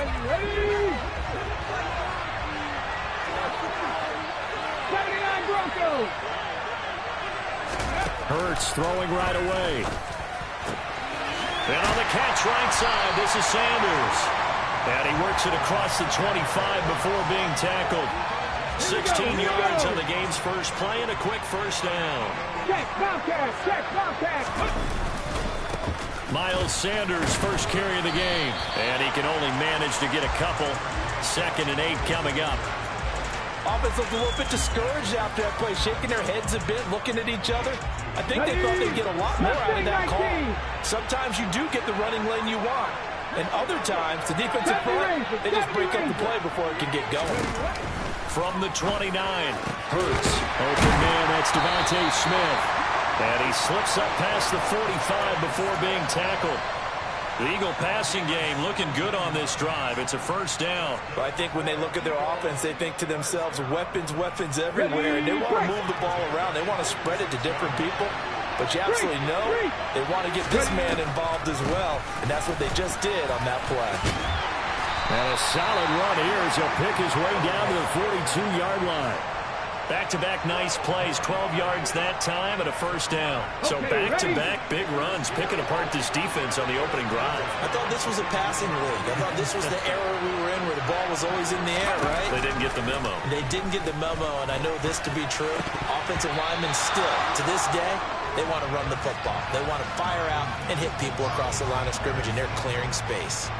Ready. 79 Broncos. Hurts throwing right away. And on the catch right side, this is Sanders. And he works it across the 25 before being tackled. 16 yards on the game's first play and a quick first down. Check, Bobcat. Miles Sanders' first carry of the game. And he can only manage to get a couple. 2nd and 8 coming up. Offense looked a little bit discouraged after that play, shaking their heads a bit, looking at each other. I think they thought they'd get a lot more out of that call. Sometimes you do get the running lane you want. And other times, the defensive front, they just break up the play before it can get going. From the 29, Hurts. Open man, that's Devontae Smith. And he slips up past the 45 before being tackled. The Eagle passing game looking good on this drive. It's a first down. But I think when they look at their offense, they think to themselves, weapons everywhere. And they want to move the ball around. They want to spread it to different people. But you absolutely know they want to get this man involved as well. And that's what they just did on that play. And a solid run here as he'll pick his way down to the 42-yard line. Back-to-back nice plays, 12 yards that time and a first down. So back-to-back big runs, picking apart this defense on the opening drive. I thought this was a passing league. I thought this was the era we were in where the ball was always in the air, right? They didn't get the memo. They didn't get the memo, and I know this to be true. Offensive linemen still, to this day, they want to run the football. They want to fire out and hit people across the line of scrimmage, and they're clearing space.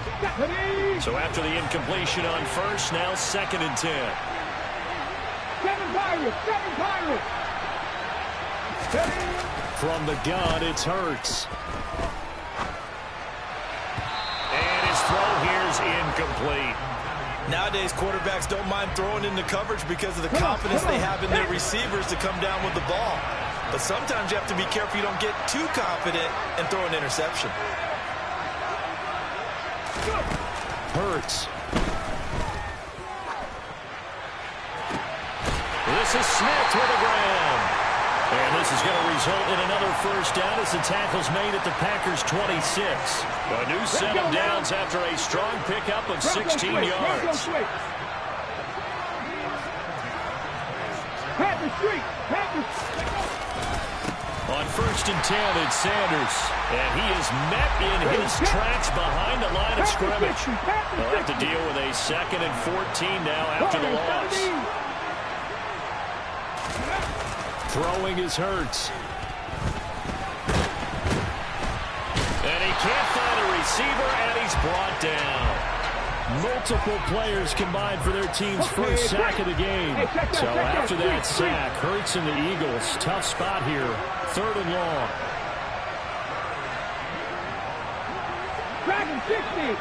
So after the incompletion on first, now 2nd and 10. 7 Pirates. From the gun, it's Hurts. And his throw here's incomplete. Nowadays, quarterbacks don't mind throwing into coverage because of the confidence they have in their receivers to come down with the ball. But sometimes you have to be careful you don't get too confident and throw an interception. Hurts. This is Smith with a grab. And this is going to result in another first down as the tackle's made at the Packers' 26. A new 7 downs after a strong pickup of 16 yards. On 1st and 10, it's Sanders. And he is met in his tracks behind the line of scrimmage. They'll have to deal with a 2nd and 14 now after the loss. Throwing is Hurts. And he can't find a receiver, and he's brought down. Multiple players combined for their team's first sack of the game. So after that sack, Hurts and the Eagles, tough spot here. 3rd and long. Dragon 60.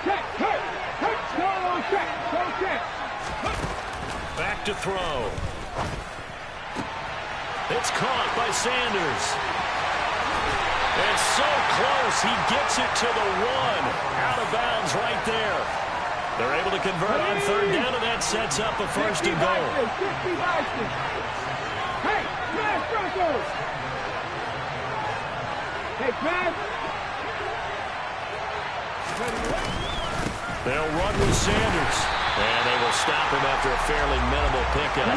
Check, Hurts, check. Back to throw. It's caught by Sanders. It's so close, he gets it to the 1. Out of bounds right there. They're able to convert on 3rd down, and that sets up a 1st and goal. Hey, smash Broncos! Hey, smash! They'll run with Sanders. And they will stop him after a fairly minimal pickup.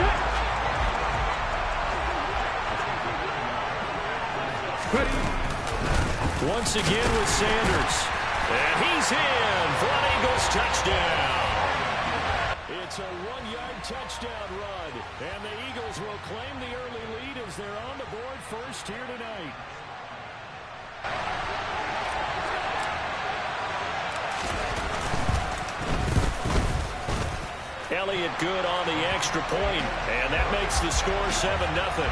Once again with Sanders. And he's in for an Eagles touchdown. It's a 1-yard touchdown run. And the Eagles will claim the early lead as they're on the board first here tonight. Elliott good on the extra point, and that makes the score 7-0.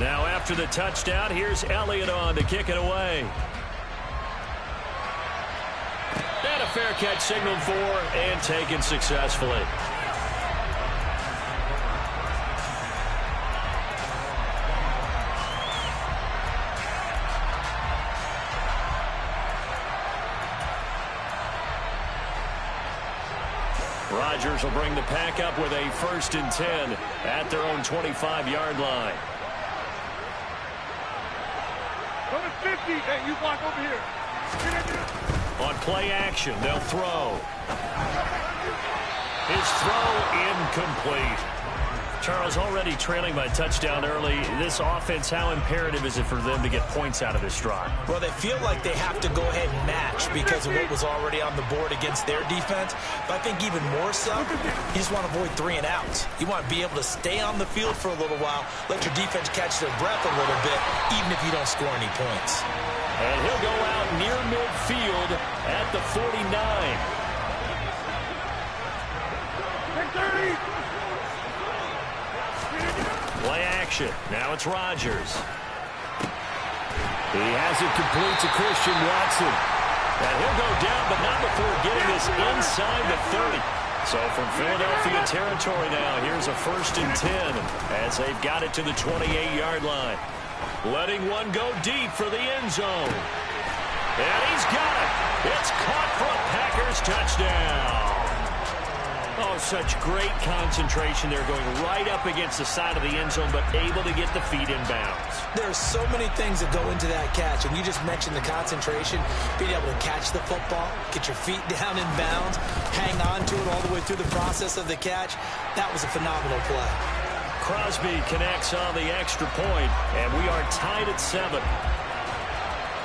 Now after the touchdown, here's Elliott on to kick it away. And a fair catch signaled for and taken successfully. Rodgers will bring the pack up with a 1st and 10 at their own 25-yard line. Number 50. Hey, you block over here. On play action, they'll throw. His throw incomplete. Charles, already trailing by a touchdown early. This offense, how imperative is it for them to get points out of this drive? Well, they feel like they have to go ahead and match because of what was already on the board against their defense. But I think even more so, you just want to avoid 3 and outs. You want to be able to stay on the field for a little while, let your defense catch their breath a little bit, even if you don't score any points. And he'll go out near midfield at the 49. 30. Play action. Now it's Rodgers. He has it complete to Christian Watson. And he'll go down, but not before getting this inside the 30. So from Philadelphia territory now, here's a 1st and 10 as they've got it to the 28-yard line. Letting one go deep for the end zone. And he's got it. It's caught for a Packers touchdown. Oh, such great concentration there, going right up against the side of the end zone, but able to get the feet in bounds. There's so many things that go into that catch, and you just mentioned the concentration, being able to catch the football, get your feet down in bounds, hang on to it all the way through the process of the catch. That was a phenomenal play. Crosby connects on the extra point, and we are tied at 7.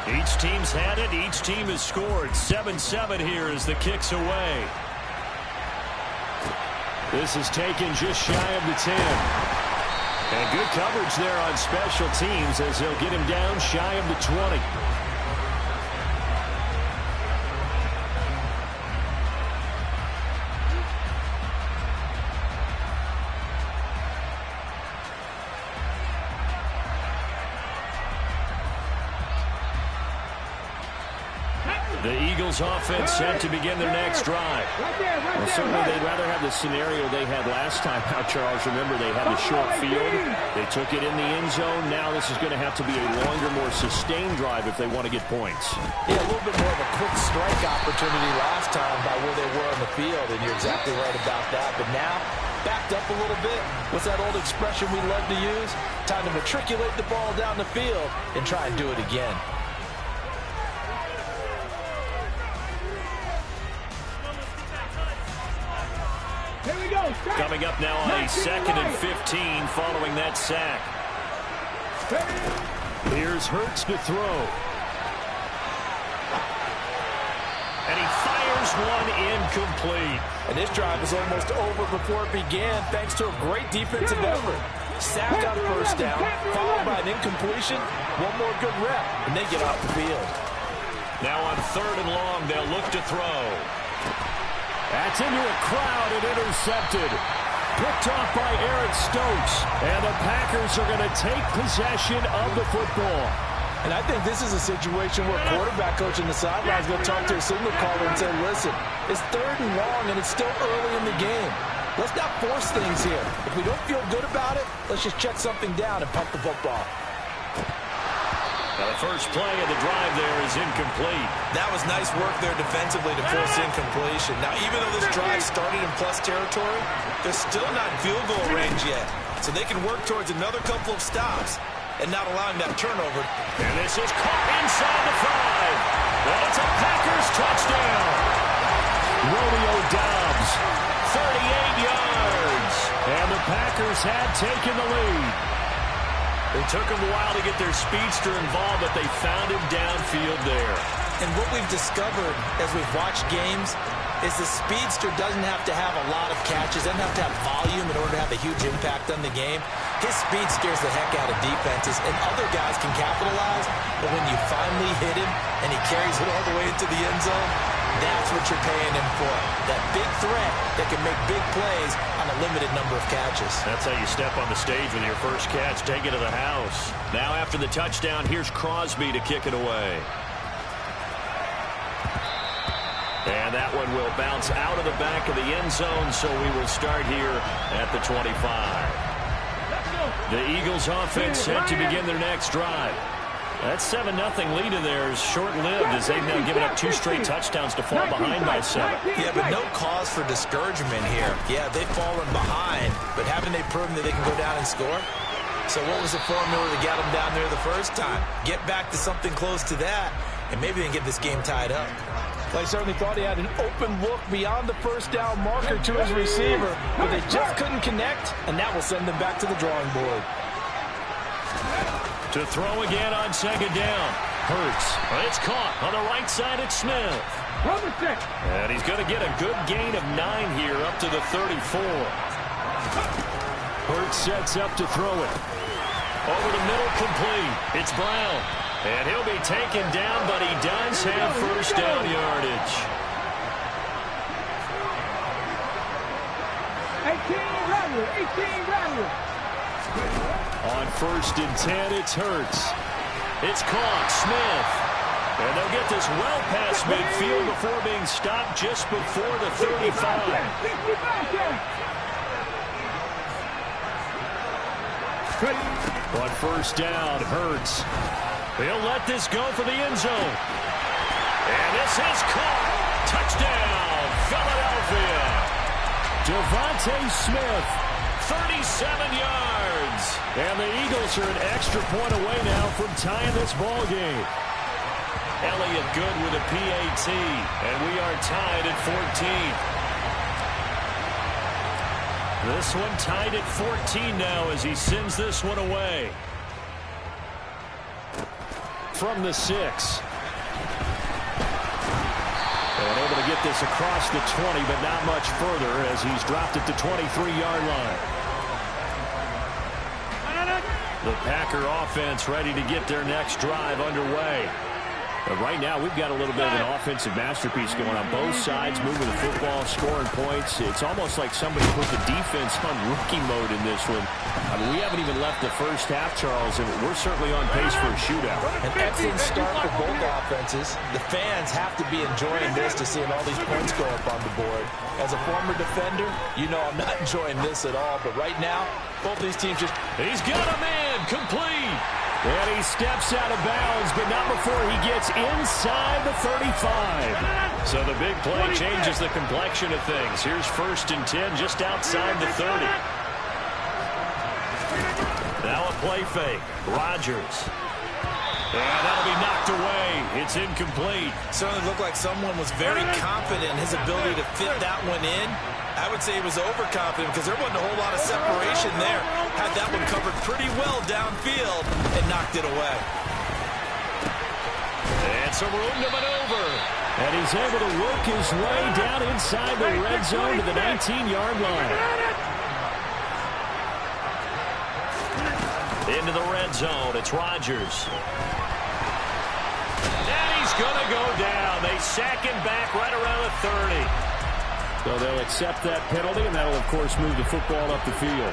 Each team's had it. Each team has scored. 7-7 here as the kick's away. This is taken just shy of the 10. And good coverage there on special teams as they'll get him down shy of the 20. The Eagles offense set to begin their next drive. Well, certainly they'd rather have the scenario they had last time out, Charles. Remember, they had the short field. They took it in the end zone. Now this is going to have to be a longer, more sustained drive if they want to get points. Yeah, a little bit more of a quick strike opportunity last time by where they were on the field, and you're exactly right about that. But now, backed up a little bit. What's that old expression we love to use? Time to matriculate the ball down the field and try and do it again. Here we go. Coming up now on a 2nd and 15 following that sack. Here's Hurts to throw. And he fires one incomplete. And this drive was almost over before it began thanks to a great defensive effort. Sack on 1st down, followed by an incompletion. One more good rep, and they get off the field. Now on 3rd and long, they'll look to throw. That's into a crowd and intercepted. Picked off by Eric Stokes. And the Packers are going to take possession of the football. And I think this is a situation where quarterback coach in the sideline is going to talk to a signal caller and say, listen, it's 3rd and long and it's still early in the game. Let's not force things here. If we don't feel good about it, let's just check something down and punt the football. Now the first play of the drive there is incomplete. That was nice work there defensively to force incompletion. Now, even though this drive started in plus territory, they're still not in field goal range yet. So they can work towards another couple of stops and not allowing that turnover. And this is caught inside the 5. And it's a Packers touchdown. Romeo Doubs, 38 yards. And the Packers had taken the lead. It took them a while to get their speedster involved, but they found him downfield there. And what we've discovered as we've watched games is the speedster doesn't have to have a lot of catches, doesn't have to have volume in order to have a huge impact on the game. His speed scares the heck out of defenses, and other guys can capitalize, but when you finally hit him and he carries it all the way into the end zone, that's what you're paying him for. That big threat that can make big plays on a limited number of catches. That's how you step on the stage with your first catch. Take it to the house. Now after the touchdown, here's Crosby to kick it away. And that one will bounce out of the back of the end zone, so we will start here at the 25. The Eagles offense set to begin their next drive. That 7-0 lead of theirs short-lived as they've now given up 2 straight touchdowns to fall behind by 7. Yeah, but no cause for discouragement here. Yeah, they've fallen behind, but haven't they proven that they can go down and score? So what was the formula that got them down there the first time? Get back to something close to that, and maybe they can get this game tied up. Well, he certainly thought he had an open look beyond the first down marker to his receiver, but they just couldn't connect, and that will send them back to the drawing board. To throw again on 2nd down. Hurts. It's caught on the right side. It's Smith. And he's going to get a good gain of 9 here up to the 34. Hurts sets up to throw it. Over the middle, complete. It's Brown. And he'll be taken down, but he does have first down yardage. 18 Rattler. On 1st and 10, it's Hurts. It's caught. Smith. And they'll get this well past midfield before being stopped just before the 35. On 1st down, Hurts. He'll let this go for the end zone. And this is caught. Touchdown, Philadelphia. Devontae Smith, 37 yards. And the Eagles are an extra point away now from tying this ball game. Elliott good with a PAT. And we are tied at 14. This one tied at 14 now as he sends this one away. From the 6. And able to get this across the 20, but not much further as he's dropped it to 23-yard line. The Packer offense ready to get their next drive underway. But right now, we've got a little bit of an offensive masterpiece going on both sides, moving the football, scoring points. It's almost like somebody put the defense on rookie mode in this one. I mean, we haven't even left the first half, Charles, and we're certainly on pace for a shootout. An excellent start for both offenses. The fans have to be enjoying this to seeing all these points go up on the board. As a former defender, you know I'm not enjoying this at all, but right now, both these teams just... He's got a man, complete. And he steps out of bounds, but not before he gets inside the 35. So the big play changes the complexion of things. Here's 1st and 10 just outside the 30. Now a play fake. Rodgers. And that'll be knocked away. It's incomplete. Certainly looked like someone was very confident in his ability to fit that one in. I would say he was overconfident because there wasn't a whole lot of separation there. Had that one covered pretty well downfield and knocked it away. And some room to maneuver. And he's able to work his way down inside the red zone to the 19-yard line. Into the red zone. It's Rodgers. And he's going to go down. They sack him back right around the 30. So they'll accept that penalty, and that'll, of course, move the football up the field. 88.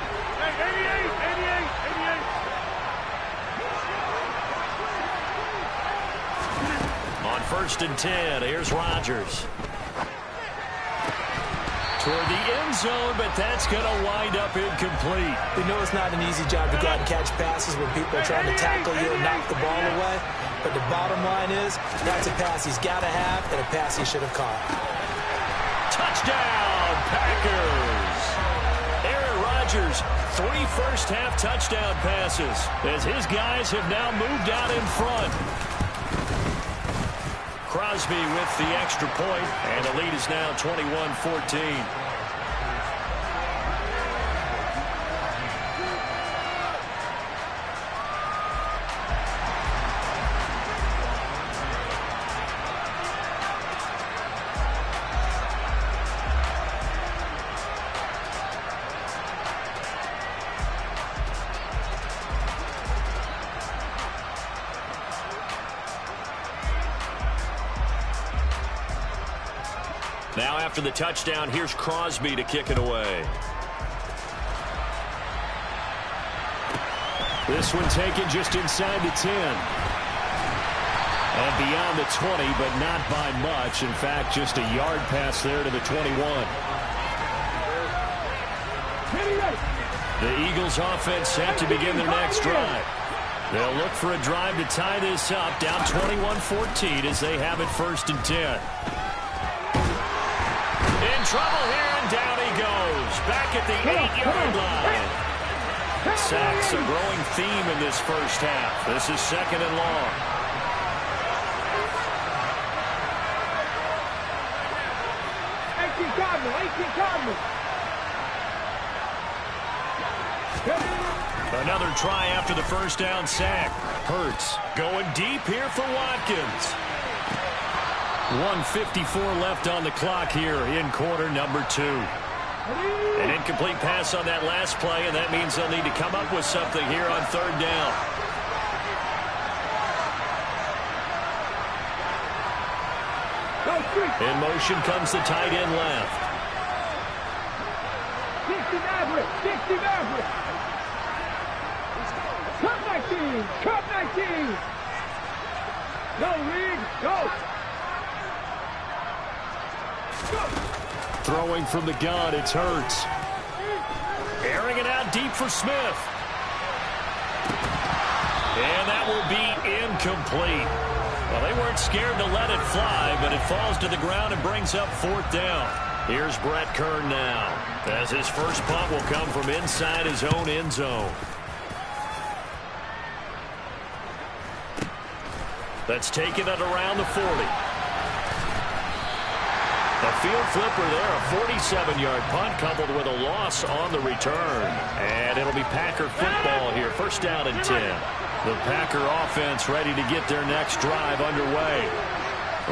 On 1st and 10, here's Rodgers. Toward the end zone, but that's going to wind up incomplete. We know it's not an easy job to go out and catch passes when people are trying to tackle you and knock the ball away. But the bottom line is, that's a pass he's got to have and a pass he should have caught. Touchdown, Packers! Aaron Rodgers, 3 first-half touchdown passes as his guys have now moved out in front. Crosby with the extra point, and the lead is now 21-14. Now after the touchdown, here's Crosby to kick it away. This one taken just inside the 10. And beyond the 20, but not by much. In fact, just a yard pass there to the 21. The Eagles offense set to begin their next drive. They'll look for a drive to tie this up, down 21-14 as they have it 1st and 10. In trouble here, and down he goes. Back at the 8-yard line. Sacks a growing theme in this first half. This is 2nd and long. Cardinal. Another try after the first down sack. Hurts going deep here for Watkins. 1:54 left on the clock here in quarter number 2. An incomplete pass on that last play, and that means they'll need to come up with something here on 3rd down. In motion comes the tight end left. 60 Maverick. Cup 19. No, Reed. Go. Throwing from the gun, it's Hurts. Airing it out deep for Smith. And that will be incomplete. Well, they weren't scared to let it fly, but it falls to the ground and brings up 4th down. Here's Brett Kern now, as his first punt will come from inside his own end zone. That's taken it around the 40. A field flipper there, a 47-yard punt coupled with a loss on the return. And it'll be Packer football here, 1st down and 10. The Packer offense ready to get their next drive underway.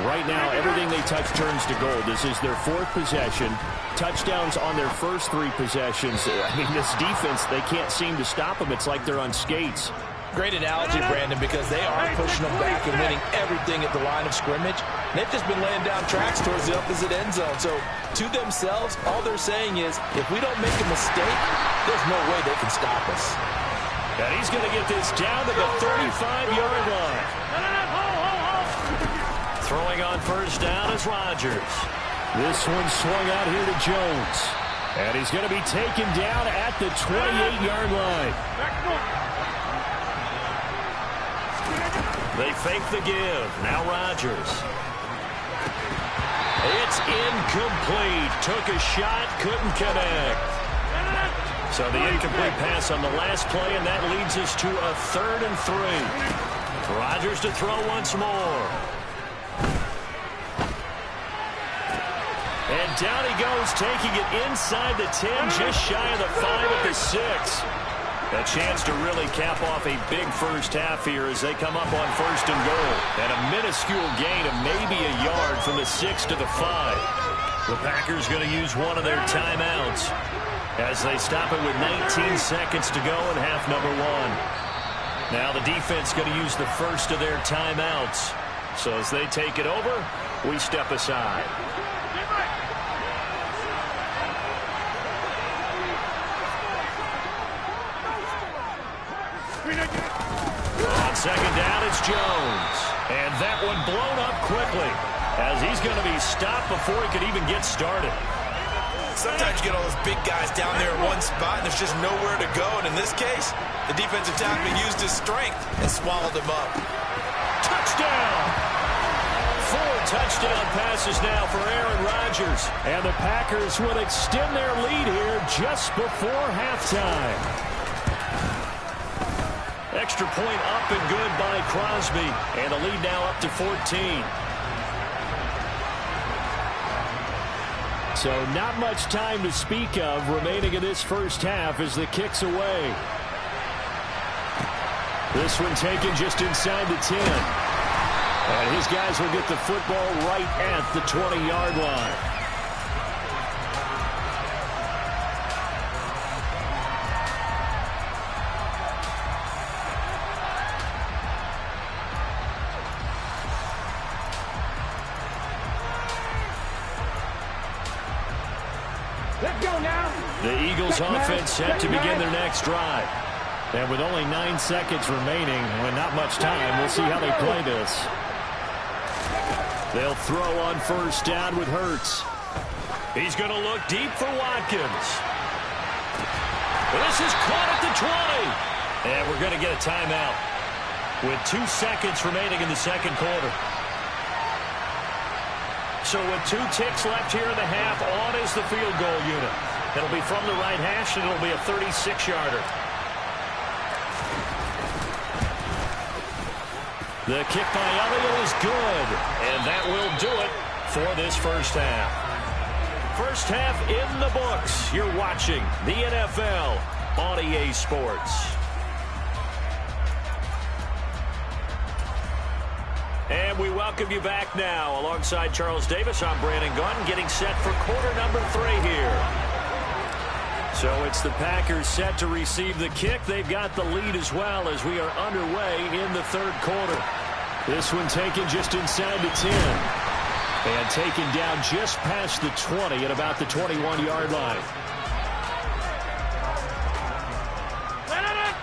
Right now, everything they touch turns to gold. This is their 4th possession. Touchdowns on their first 3 possessions. I mean, this defense, they can't seem to stop them. It's like they're on skates. Great analogy, Brandon, because they are pushing them back and winning everything at the line of scrimmage. They've just been laying down tracks towards the opposite end zone. So, to themselves, all they're saying is, if we don't make a mistake, there's no way they can stop us. And he's going to get this down to the 35-yard line. Throwing on 1st down is Rodgers. This one swung out here to Jones. And he's going to be taken down at the 28-yard line. They fake the give. Now Rodgers. It's incomplete. Took a shot, couldn't connect. So the incomplete pass on the last play, and that leads us to a 3rd and 3. Rodgers to throw once more. And down he goes, taking it inside the 10, just shy of the 5 at the 6. A chance to really cap off a big first half here as they come up on 1st and goal. And a minuscule gain of maybe a yard from the 6 to the 5. The Packers going to use one of their timeouts as they stop it with 19 seconds to go in half number 1. Now the defense going to use the first of their timeouts. So as they take it over, we step aside. On 2nd down, it's Jones. And that one blown up quickly as he's going to be stopped before he could even get started. Sometimes you get all those big guys down there in one spot, and there's just nowhere to go. And in this case, the defensive tackle used his strength and swallowed him up. Touchdown! 4 touchdown passes now for Aaron Rodgers. And the Packers will extend their lead here just before halftime. Extra point up and good by Crosby. And the lead now up to 14. So not much time to speak of remaining in this first half as the kick's away. This one taken just inside the 10. And his guys will get the football right at the 20-yard line. Let's go now. The Eagles offense set to begin their next drive. And with only 9 seconds remaining, and not much time, we'll see how they play this. They'll throw on 1st down with Hurts. He's going to look deep for Watkins. This is caught at the 20. And we're going to get a timeout. with 2 seconds remaining in the second quarter. So with 2 ticks left here in the half, on is the field goal unit. It'll be from the right hash, and it'll be a 36-yarder. The kick by Elliott is good, and that will do it for this first half. First half in the books. You're watching the NFL on EA Sports. And we welcome you back now. Alongside Charles Davis, I'm Brandon Gunn, getting set for quarter number 3 here. So it's the Packers set to receive the kick. They've got the lead as well as we are underway in the third quarter. This one taken just inside the 10. And taken down just past the 20 at about the 21-yard line.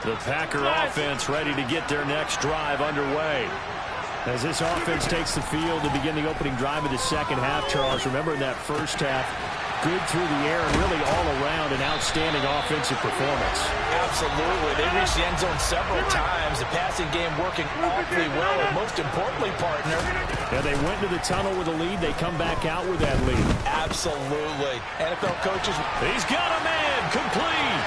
The Packer offense ready to get their next drive underway. As this offense takes the field to begin the opening drive of the second half, Charles, remember in that first half, good through the air and really all around an outstanding offensive performance. Absolutely. They reached the end zone several times. The passing game working awfully well, and most importantly, partner. Yeah, they went to the tunnel with a lead. They come back out with that lead. Absolutely. NFL coaches. He's got a man. Complete.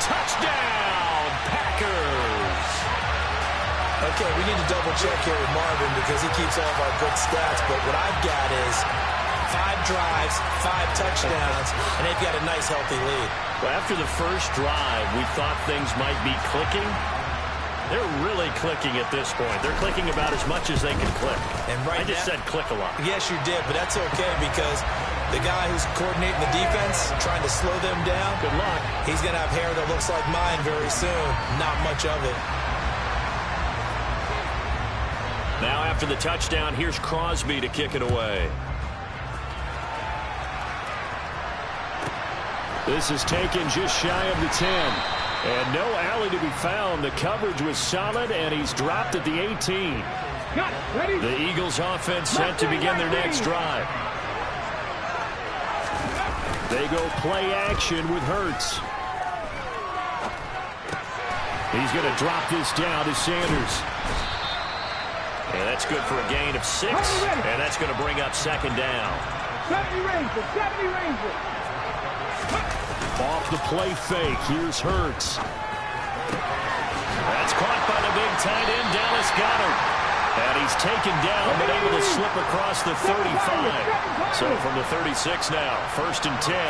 Touchdown, Packers. Okay, we need to double-check here with Marvin because he keeps all of our good stats, but what I've got is 5 drives, 5 touchdowns, and they've got a nice, healthy lead. Well, after the first drive, we thought things might be clicking. They're really clicking at this point. They're clicking about as much as they can click. And right I just said click a lot. Yes, you did, but that's okay because the guy who's coordinating the defense, trying to slow them down, good luck. He's going to have hair that looks like mine very soon. Not much of it. Now after the touchdown, here's Crosby to kick it away. This is taken just shy of the 10. And no alley to be found. The coverage was solid, and he's dropped at the 18. The Eagles offense set to begin their next drive. They go play action with Hurts. He's going to drop this down to Sanders. And that's good for a gain of 6. And that's going to bring up second down. 70 Rangers, 70 Rangers. Off the play fake. Here's Hurts. That's caught by the big tight end, Dallas Goedert. And he's taken down, but able to slip across the 35. So from the 36 now, 1st and 10.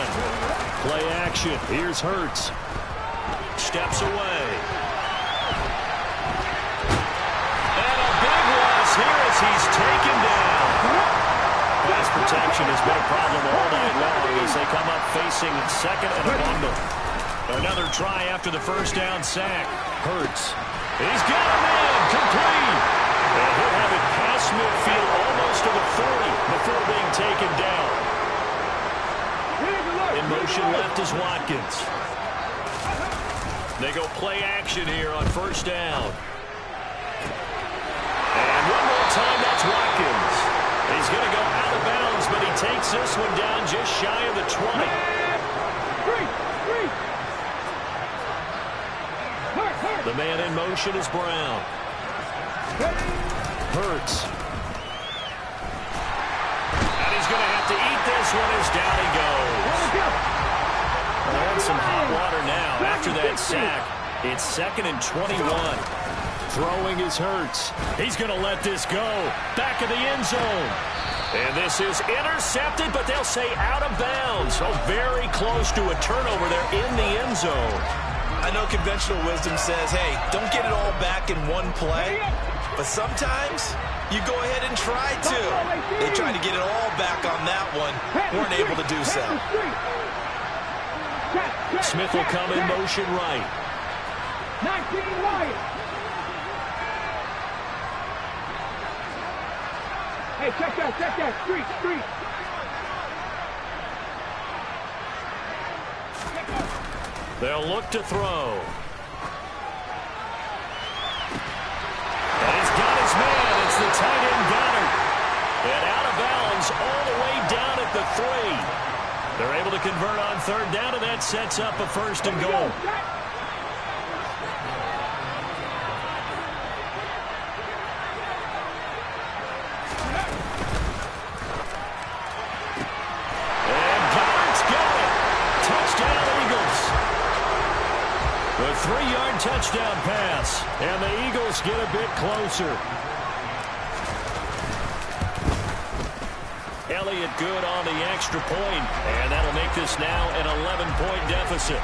Play action. Here's Hurts. Steps away. Here as he's taken down. Pass protection has been a problem all night long as they come up facing second and a bundle. Another try after the first down sack. Hurts. He's got a man. Complete. And he'll have it past midfield almost to the 40 before being taken down. In motion left is Watkins. They go play action here on first down. One more time, that's Watkins. He's going to go out of bounds, but he takes this one down just shy of the 20. The man in motion is Brown. Hurts. And he's going to have to eat this one as down he goes. They're in some hot water now after that sack. It's 2nd and 21. Throwing is Hurts. He's going to let this go. Back of the end zone. And this is intercepted, but they'll say out of bounds. So very close to a turnover there in the end zone. I know conventional wisdom says, hey, don't get it all back in one play. But sometimes you go ahead and try to. They tried to get it all back on that one. Weren't able to do so. Smith will come in motion right. 19 Wyatt. Hey, check that, street. They'll look to throw. And he's got his man. It's the tight end Goddard. And out of bounds all the way down at the 3. They're able to convert on third down, and that sets up a 1st and goal. 3-yard touchdown pass. And the Eagles get a bit closer. Elliott good on the extra point, and that'll make this now an 11-point deficit.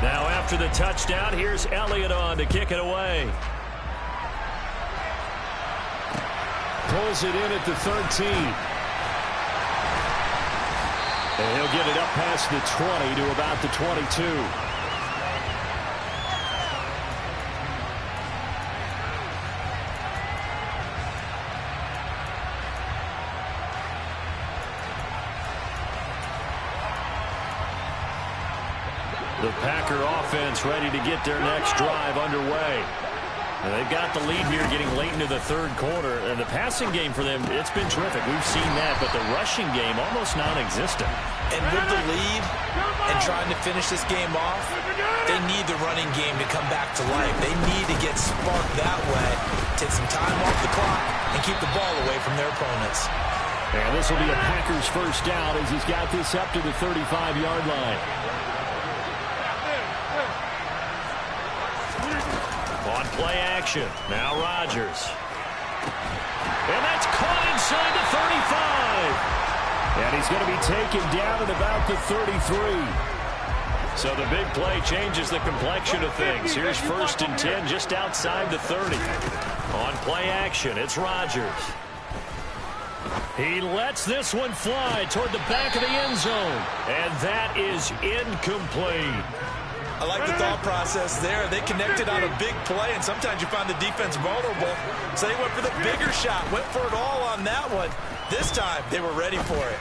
Now after the touchdown, here's Elliott on to kick it away. Pulls it in at the 13. And he'll get it up past the 20 to about the 22. The Packer offense ready to get their next drive underway. And they've got the lead here getting late into the third quarter. And the passing game for them, it's been terrific. We've seen that, but the rushing game almost non-existent. And with the lead and trying to finish this game off, they need the running game to come back to life. They need to get sparked that way, take some time off the clock, and keep the ball away from their opponents. And this will be a Packers first down as he's got this up to the 35-yard line. On play action, now Rodgers. And that's caught inside the 35. And he's going to be taken down at about the 33. So the big play changes the complexion of things. Here's 1st and 10 just outside the 30. On play action, it's Rodgers. He lets this one fly toward the back of the end zone. And that is incomplete. I like the thought process there. They connected on a big play, and sometimes you find the defense vulnerable. So they went for the bigger shot, went for it all on that one. This time, they were ready for it.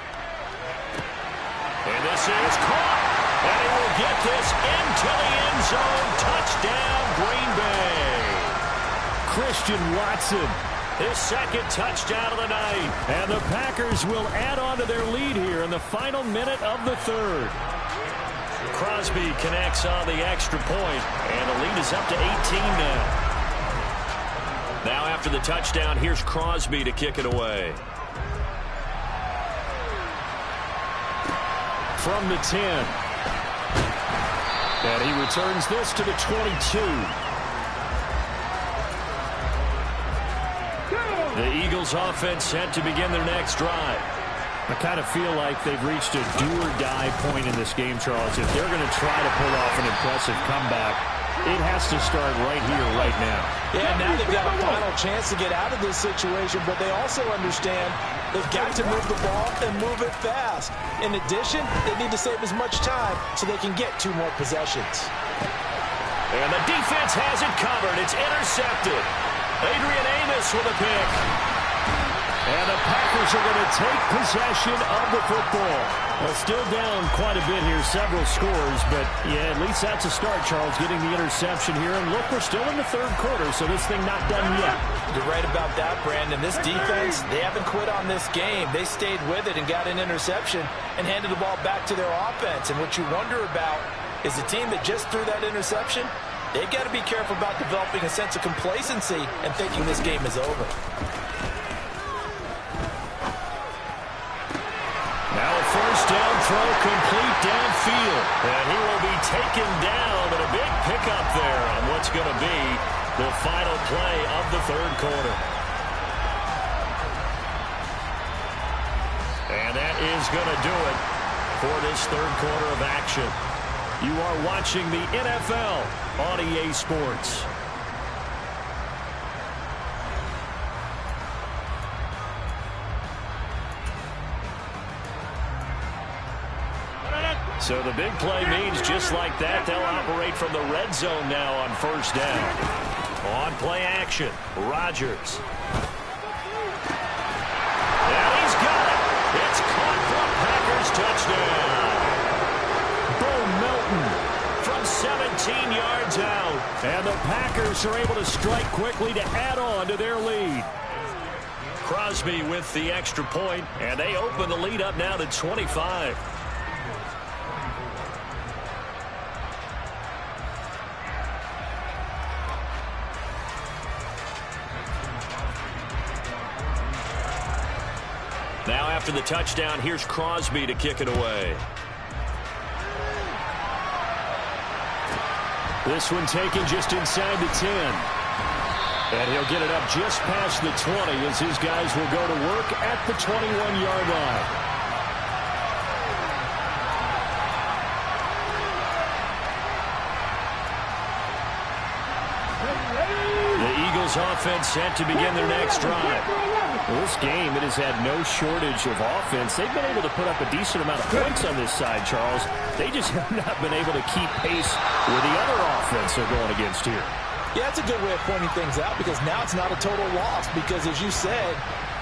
And this is caught. And he will get this into the end zone. Touchdown, Green Bay. Christian Watson, his second touchdown of the night. And the Packers will add on to their lead here in the final minute of the third. Crosby connects on the extra point, and the lead is up to 18 now. Now after the touchdown, here's Crosby to kick it away. From the 10. And he returns this to the 22. The Eagles offense set to begin their next drive. I kind of feel like they've reached a do-or-die point in this game, Charles. If they're going to try to pull off an impressive comeback, it has to start right here, right now. Yeah, now they've got a final chance to get out of this situation, but they also understand they've got to move the ball and move it fast. In addition, they need to save as much time so they can get 2 more possessions. And the defense has it covered. It's intercepted. Adrian Amos with a pick. And the Packers are going to take possession of the football. Well, still down quite a bit here, several scores, but yeah, at least that's a start, Charles, getting the interception here. And look, we're still in the third quarter, so this thing not done yet. You're right about that, Brandon. This defense, they haven't quit on this game. They stayed with it and got an interception and handed the ball back to their offense. And what you wonder about is the team that just threw that interception, they've got to be careful about developing a sense of complacency and thinking this game is over. Now a first down throw complete downfield. And he will be taken down, and a big pickup there on what's going to be the final play of the third quarter. And that is going to do it for this third quarter of action. You are watching the NFL on EA Sports. So the big play means just like that, they'll operate from the red zone now on first down. On play action, Rodgers. And he's got it. It's caught for a Packers touchdown. Bo Melton from 17 yards out. And the Packers are able to strike quickly to add on to their lead. Crosby with the extra point, and they open the lead up now to 25. Now after the touchdown, here's Crosby to kick it away. This one taken just inside the 10. And he'll get it up just past the 20 as his guys will go to work at the 21-yard line. The Eagles offense set to begin their next drive. Well, this game, it has had no shortage of offense. They've been able to put up a decent amount of points on this side, Charles. They just have not been able to keep pace with the other offense they're going against here. Yeah, that's a good way of pointing things out because now it's not a total loss because, as you said,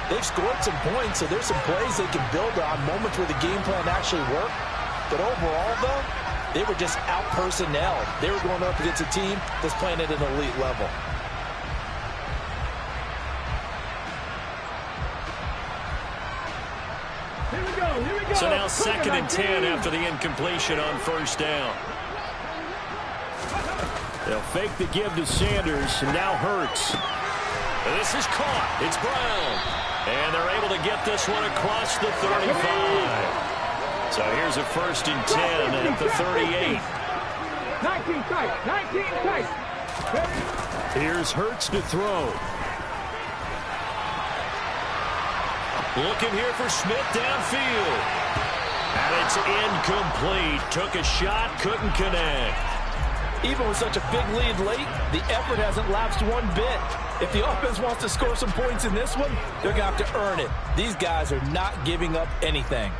they've scored some points, so there's some plays they can build on, moments where the game plan actually worked. But overall, though, they were just out-personnelled. They were going up against a team that's playing at an elite level. So now 2nd and 10 after the incompletion on first down. They'll fake the give to Sanders, and now Hurts. This is caught. It's Brown. And they're able to get this one across the 35. So here's a 1st and 10 at the 38. 19 tight. 19 tight. Here's Hurts to throw. Looking here for Smith downfield. And it's incomplete. Took a shot, couldn't connect. Even with such a big lead late, the effort hasn't lapsed one bit. If the offense wants to score some points in this one, they're going to have to earn it. These guys are not giving up anything.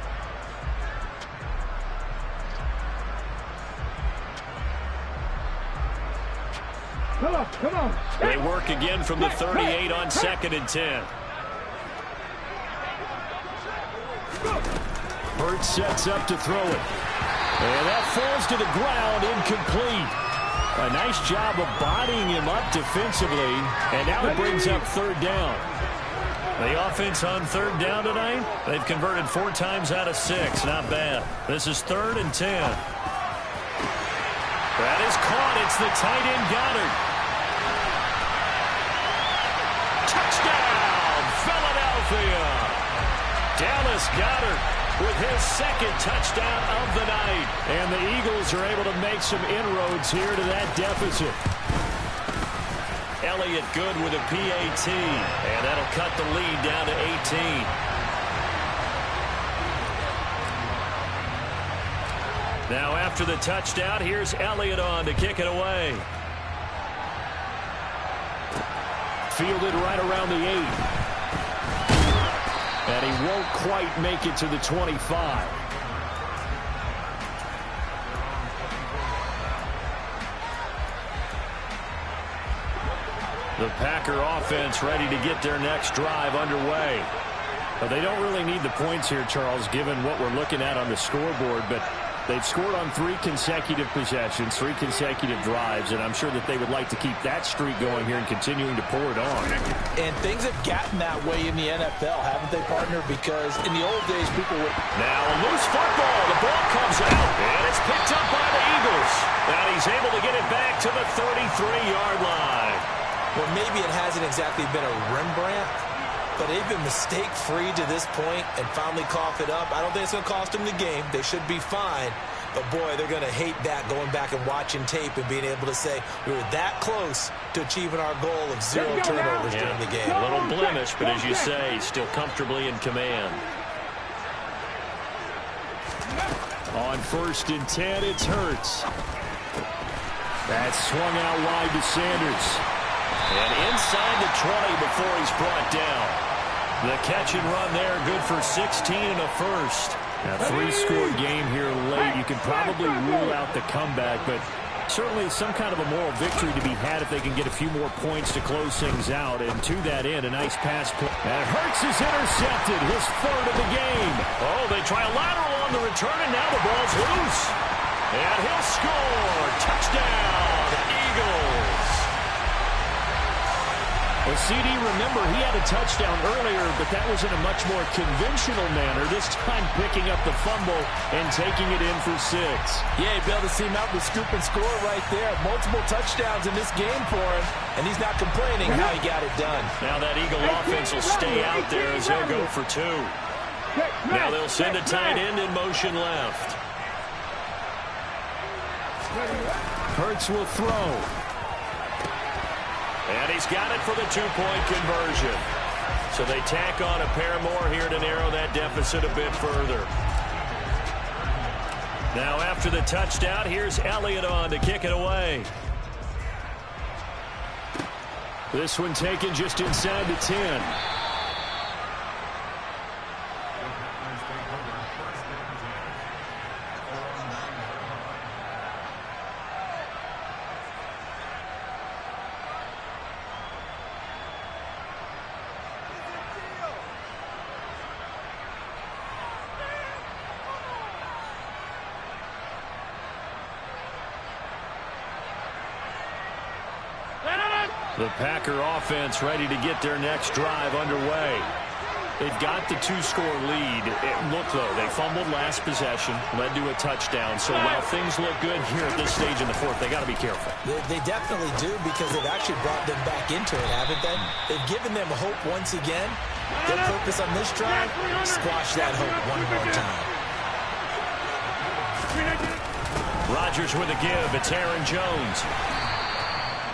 Come on. They work again from the 38 on 2nd and 10. Hurts sets up to throw it. And that falls to the ground, incomplete. A nice job of bodying him up defensively. And now it brings up 3rd down. The offense on 3rd down tonight, they've converted 4 times out of 6. Not bad. This is 3rd and 10. That is caught. It's the tight end Goddard. Touchdown, Philadelphia. Dallas Goedert with his 2nd touchdown of the night. And the Eagles are able to make some inroads here to that deficit. Elliott good with a PAT. And that'll cut the lead down to 18. Now after the touchdown, here's Elliott on to kick it away. Fielded right around the 8. And he won't quite make it to the 25. The Packer offense ready to get their next drive underway. But they don't really need the points here, Charles, given what we're looking at on the scoreboard. But they've scored on 3 consecutive possessions, 3 consecutive drives, and I'm sure that they would like to keep that streak going here and continuing to pour it on. And things have gotten that way in the NFL, haven't they, partner? Because in the old days, people would... Now a loose football. The ball comes out, and it's picked up by the Eagles. And he's able to get it back to the 33-yard line. Well, maybe it hasn't exactly been a Rembrandt, but they've been mistake-free to this point and finally cough it up. I don't think it's going to cost them the game. They should be fine. But, boy, they're going to hate that, going back and watching tape and being able to say we were that close to achieving our goal of 0 turnovers during the game. A little blemish, but as you say, still comfortably in command. On 1st and 10, it's Hurts. That's swung out wide to Sanders. And inside the 20 before he's brought down. The catch and run there, good for 16 and a first. A 3-score game here late. You can probably rule out the comeback, but certainly some kind of a moral victory to be had if they can get a few more points to close things out. And to that end, a nice pass. And Hurts is intercepted, his 3rd of the game. Oh, they try a lateral on the return, and now the ball's loose. And he'll score. Touchdown, Eagles. Well, CD, remember, he had a touchdown earlier, but that was in a much more conventional manner, this time picking up the fumble and taking it in for 6. Yeah, he bailed the team out with scoop and score right there. Multiple touchdowns in this game for him, and he's not complaining how he got it done. Now that Eagle offense will stay out there as he'll go for 2. Now they'll send a tight end in motion left. Hurts will throw. And he's got it for the two-point conversion. So they tack on a pair more here to narrow that deficit a bit further. Now after the touchdown, here's Elliott on to kick it away. This one taken just inside the 10. The Packer offense ready to get their next drive underway. They've got the two-score lead. Look, though, they fumbled last possession, led to a touchdown. So while things look good here at this stage in the fourth, they got to be careful. They definitely do, because they've actually brought them back into it, haven't they? They've given them hope once again. Their purpose on this drive, squash that hope one more time. Rodgers with a give. It's Aaron Jones.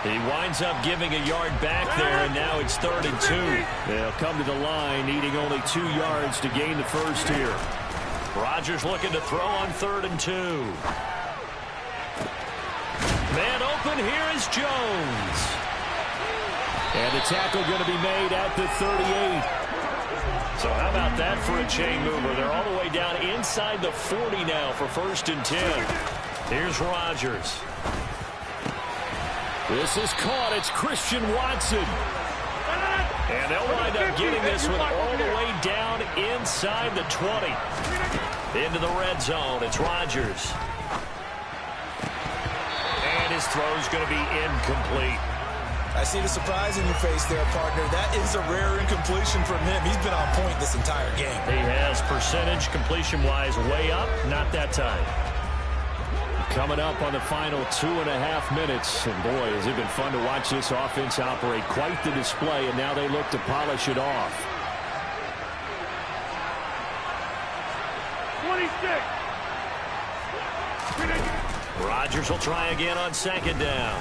He winds up giving a yard back there, and now it's 3rd and 2. They'll come to the line, needing only 2 yards to gain the first here. Rodgers looking to throw on 3rd and 2. Man open, here is Jones. And the tackle going to be made at the 38. So how about that for a chain mover? They're all the way down inside the 40 now for 1st and 10. Here's Rodgers. This is caught. It's Christian Watson. And they'll wind up getting this one all the way down inside the 20. Into the red zone. It's Rodgers. And his throw's going to be incomplete. I see the surprise in your face there, partner. That is a rare incompletion from him. He's been on point this entire game. He has percentage completion-wise way up. Not that time. Coming up on the final 2.5 minutes. And boy, has it been fun to watch this offense operate. Quite the display, and now they look to polish it off. 26. Rodgers will try again on 2nd down.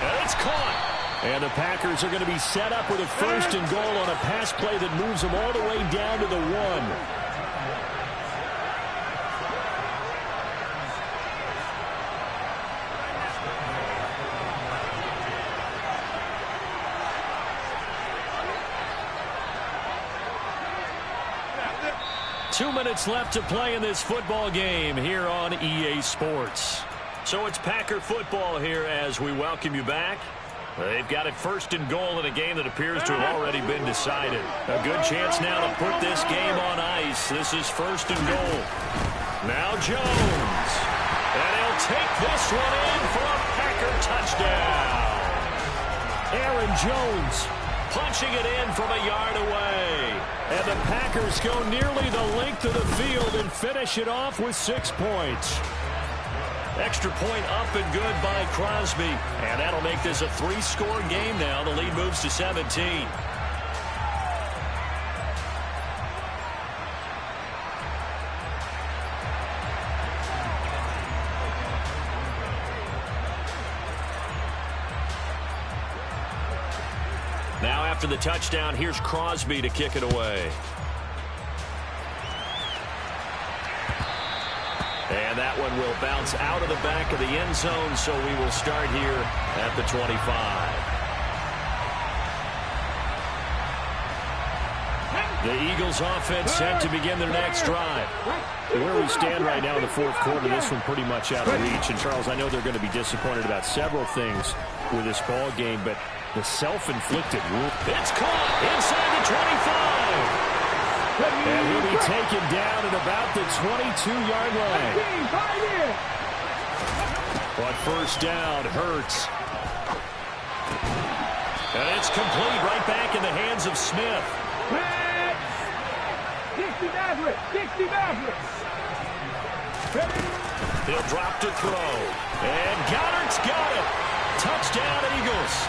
And it's caught. And the Packers are going to be set up with a 1st and goal on a pass play that moves them all the way down to the 1. 2 minutes left to play in this football game here on EA Sports. So it's Packer football here as we welcome you back. They've got it 1st and goal in a game that appears to have already been decided. A good chance now to put this game on ice. This is 1st and goal. Now Jones. And he'll take this one in for a Packer touchdown. Aaron Jones punching it in from a yard away. And the Packers go nearly the length of the field and finish it off with 6 points. Extra point up and good by Crosby. And that'll make this a 3-score game now. The lead moves to 17. Now after the touchdown, here's Crosby to kick it away. And that one will bounce out of the back of the end zone, so we will start here at the 25. The Eagles offense set to begin their next drive. Where we stand right now in the 4th quarter, this one pretty much out of reach. And, Charles, I know they're going to be disappointed about several things with this ball game, but the self-inflicted wound. It's caught inside the 25. And he'll be taken down at about the 22-yard line. But 1st down, Hurts. And it's complete right back in the hands of Smith. 60 Mavericks. He'll drop to throw. And Goddard's got it. Touchdown, Eagles.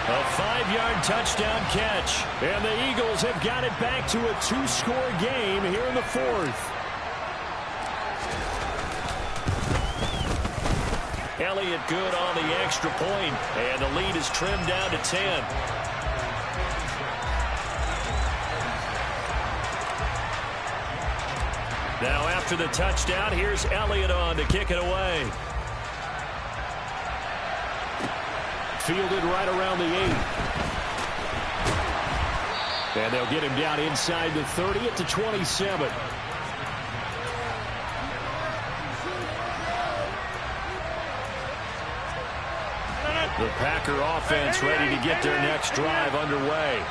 A 5-yard touchdown catch. And the Eagles have got it back to a 2-score game here in the fourth. Elliott good on the extra point, and the lead is trimmed down to 10. Now after the touchdown, here's Elliott on to kick it away. Fielded right around the 8. And they'll get him down inside the 30 at the 27. The Packer offense ready to get their next drive underway.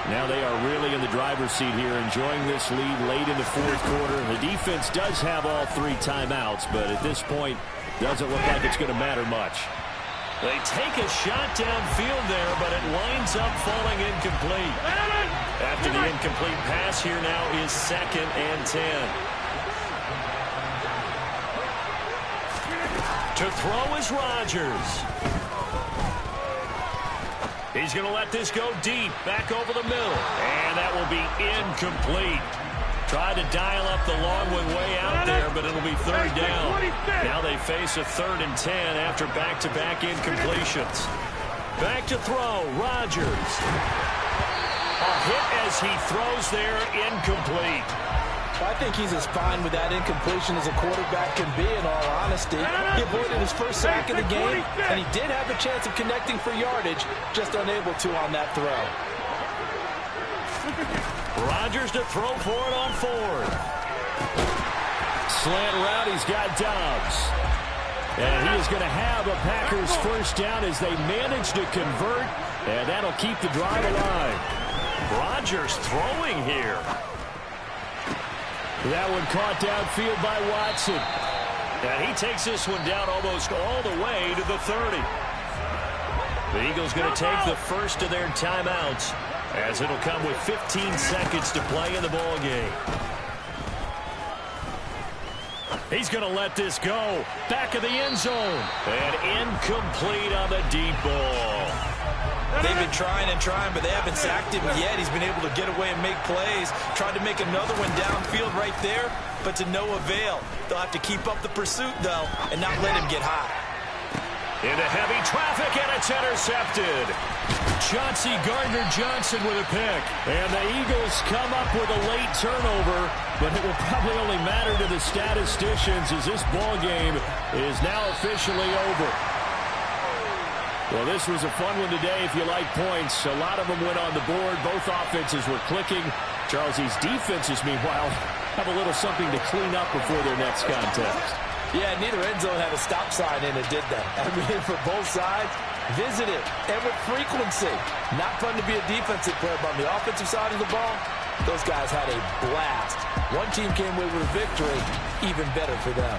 Now they are really in the driver's seat here, enjoying this lead late in the fourth quarter. The defense does have all 3 timeouts, but at this point, doesn't look like it's going to matter much. They take a shot downfield there, but it winds up falling incomplete. After the incomplete pass, here now is 2nd and 10. To throw is Rodgers. He's going to let this go deep, back over the middle. And that will be incomplete. Tried to dial up the long one way out there, but it'll be 3rd down. Now they face a 3rd and 10 after back-to-back incompletions. Back to throw, Rodgers. A hit as he throws there, incomplete. I think he's as fine with that incompletion as a quarterback can be, in all honesty. He avoided his first sack of the game, and he did have a chance of connecting for yardage, just unable to on that throw. Rodgers to throw for it on 4th. Slant route, he's got Dobbs. And he is going to have a Packers first down as they manage to convert, and that'll keep the drive alive. Rodgers throwing here. That one caught downfield by Watson. And he takes this one down almost all the way to the 30. The Eagles going to take the first of their timeouts, as it'll come with 15 seconds to play in the ball game. He's going to let this go. Back of the end zone. And incomplete on the deep ball. They've been trying and trying, but they haven't sacked him yet. He's been able to get away and make plays. Tried to make another one downfield right there, but to no avail. They'll have to keep up the pursuit, though, and not let him get hot. Into heavy traffic, and it's intercepted. Chauncey Gardner-Johnson with a pick. And the Eagles come up with a late turnover, but it will probably only matter to the statisticians as this ball game is now officially over. Well, this was a fun one today if you like points. A lot of them went on the board. Both offenses were clicking. Charles, these defenses, meanwhile, have a little something to clean up before their next contest. Yeah, neither end zone had a stop sign in it, did they? I mean, for both sides, visit it, and with frequency. Not fun to be a defensive player, but on the offensive side of the ball, those guys had a blast. One team came away with a victory, even better for them.